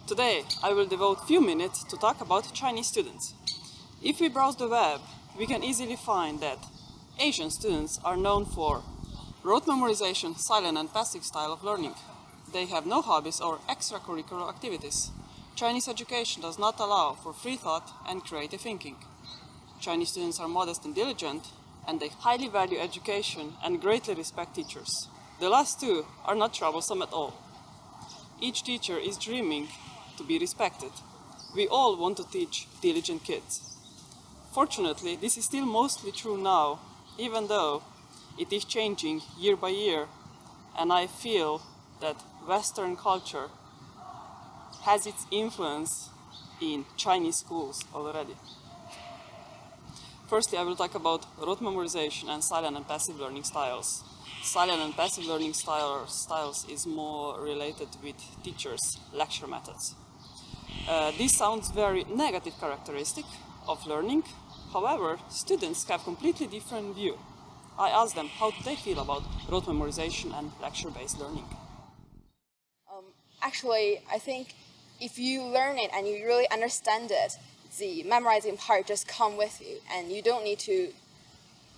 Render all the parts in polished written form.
Today, I will devote a few minutes to talk about Chinese students. If we browse the web, we can easily find that Asian students are known for rote memorization, silent and passive style of learning. They have no hobbies or extracurricular activities. Chinese education does not allow for free thought and creative thinking. Chinese students are modest and diligent, and they highly value education and greatly respect teachers. The last two are not troublesome at all. Each teacher is dreaming to be respected. We all want to teach diligent kids. Fortunately, this is still mostly true now, even though it is changing year by year, and I feel that Western culture has its influence in Chinese schools already. Firstly, I will talk about rote memorization and silent and passive learning styles. Silent and passive learning styles is more related with teachers' lecture methods. This sounds very negative characteristic of learning. However, students have completely different view. I asked them how do they feel about rote memorization and lecture-based learning. Actually, I think if you learn it and you really understand it, the memorizing part just come with you, and you don't need to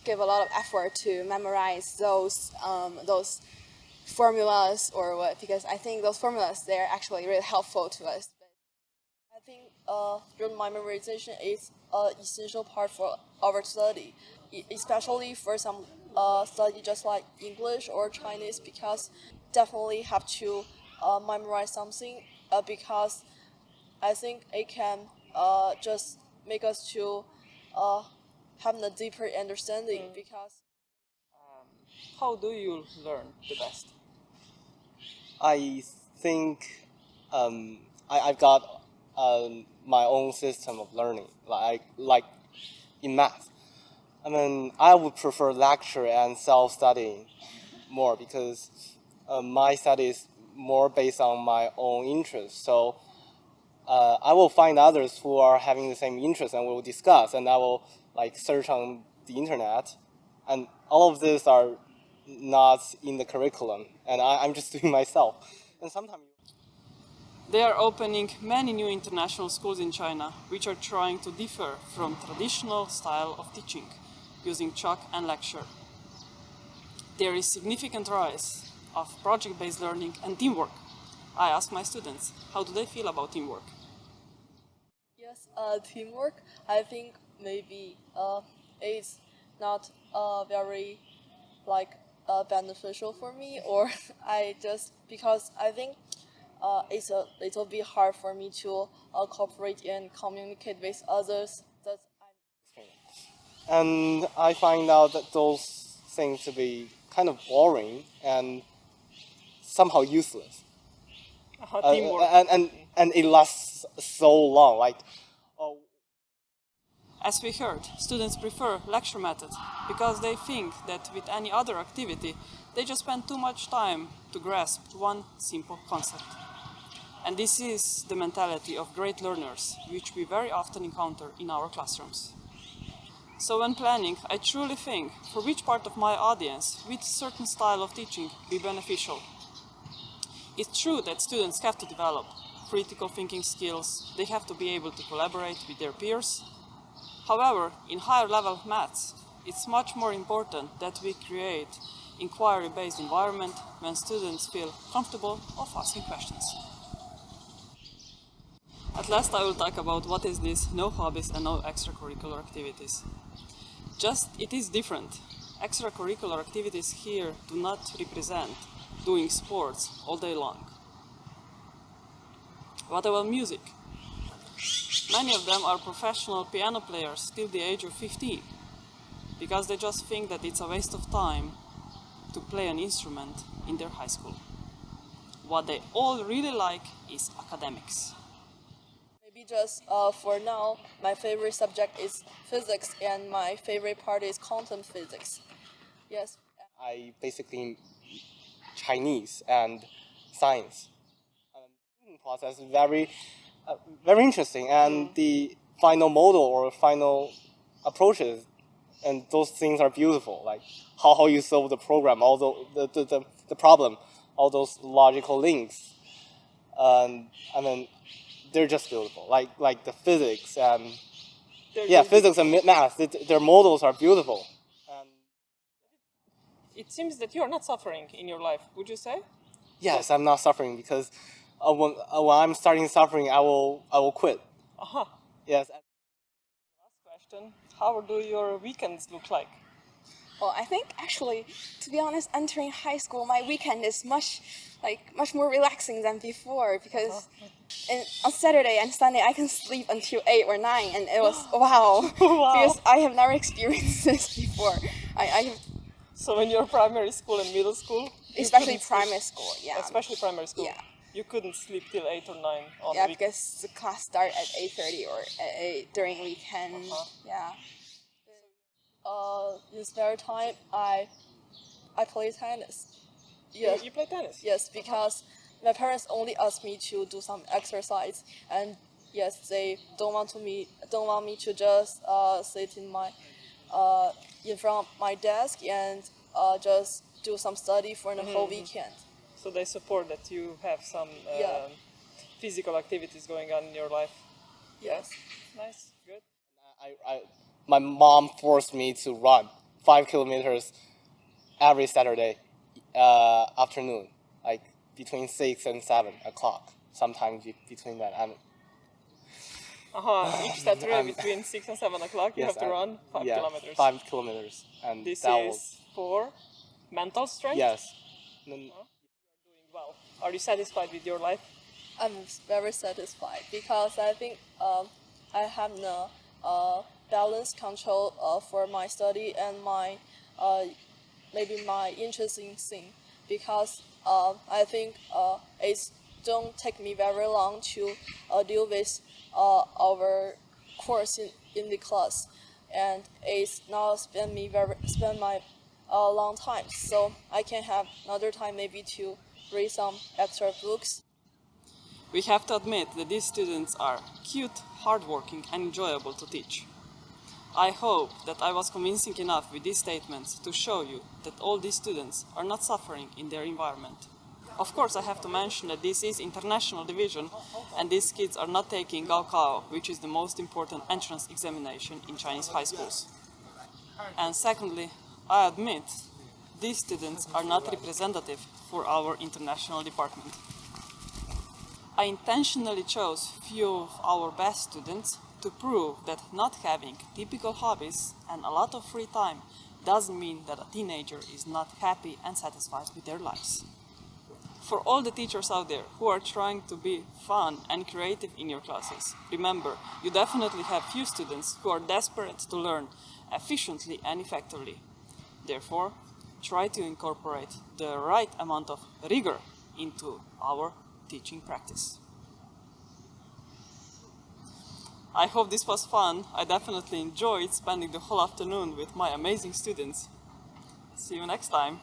give a lot of effort to memorize those formulas or what, because I think those formulas, they're actually really helpful to us. I think rote memorization is an essential part for our study, especially for some study just like English or Chinese, because definitely have to memorize something because I think it can just make us to have a deeper understanding. Because How do you learn the best? I think I've got my own system of learning, like in math. I mean, I would prefer lecture and self-studying more because my study is more based on my own interest. So I will find others who are having the same interest, and we will discuss, and I will search on the internet, and all of these are not in the curriculum, and I'm just doing myself. And sometimes They are opening many new international schools in China, which are trying to differ from traditional style of teaching, using chalk and lecture. There is significant rise of project-based learning and teamwork. I ask my students, how do they feel about teamwork? yes, teamwork, I think maybe is not very beneficial for me, or because I think it's a little bit hard for me to cooperate and communicate with others. and I find out that those things to be kind of boring and somehow useless. Teamwork. And it lasts so long. As we heard, students prefer lecture method because they think that with any other activity, they just spend too much time to grasp one simple concept. And this is the mentality of great learners, which we very often encounter in our classrooms. So when planning, I truly think for which part of my audience would certain style of teaching be beneficial. It's true that students have to develop critical thinking skills, they have to be able to collaborate with their peers. However, in higher level maths, it's much more important that we create inquiry-based environment when students feel comfortable of asking questions. At last, I will talk about what is this no hobbies and no extracurricular activities. Just it is different. Extracurricular activities here do not represent doing sports all day long. What about music? Many of them are professional piano players till the age of 15 because they just think that it's a waste of time to play an instrument in their high school. What they all really like is academics. Maybe just for now, my favorite subject is physics, and my favorite part is quantum physics. Yes. I basically Chinese and science. Process is very interesting, and the final model or final approaches, and those things are beautiful. Like how you solve the program, all the problem, all those logical links. I mean, they're just beautiful. Like the physics and They're just physics and math. Their models are beautiful. And It seems that you're not suffering in your life, would you say? yes, I'm not suffering because when I'm starting suffering, I will quit. Aha. Yes. Last question. How do your weekends look like? Well, I think actually, to be honest, entering high school, my weekend is much more relaxing than before because on Saturday and Sunday I can sleep until 8 or 9, and it was wow. Wow. Because I have never experienced this before. I have, So in your primary school and middle school, you especially couldn't sleep- primary school, yeah. Especially primary school. Yeah. You couldn't sleep till 8 or 9 on Yeah, the weekend. because the class start at 8:30 or at 8 during weekend. Yeah. In spare time, I play tennis. Yes, You play tennis? yes, because my parents only ask me to do some exercise, and yes, they don't want me to just sit in front of my desk and just do some study for the whole weekend. So they support that you have some Yeah. physical activities going on in your life. Yes. Nice, good. My mom forced me to run 5 kilometers every Saturday afternoon, like between 6 and 7 o'clock. Sometimes between that. Each Saturday between 6 and 7 o'clock you Yes, have to run 5 kilometers. 5 kilometers, and This that is was for mental strength? yes. Doing well. Are you satisfied with your life? I'm very satisfied because I think I have the balance control for my study and my maybe my interesting thing, because I think it don't take me very long to deal with our course in the class, and it's not spend my long time, so I can have another time maybe to read some extra books. We have to admit that these students are cute, hardworking, and enjoyable to teach. I hope that I was convincing enough with these statements to show you that all these students are not suffering in their environment. Of course, I have to mention that this is international division, and these kids are not taking Gaokao, which is the most important entrance examination in Chinese high schools. And secondly, I admit these students are not representative for our international department. I intentionally chose few of our best students to prove that not having typical hobbies and a lot of free time doesn't mean that a teenager is not happy and satisfied with their lives. For all the teachers out there who are trying to be fun and creative in your classes, remember, you definitely have few students who are desperate to learn efficiently and effectively. Therefore, try to incorporate the right amount of rigor into our teaching practice. I hope this was fun. I definitely enjoyed spending the whole afternoon with my amazing students. See you next time.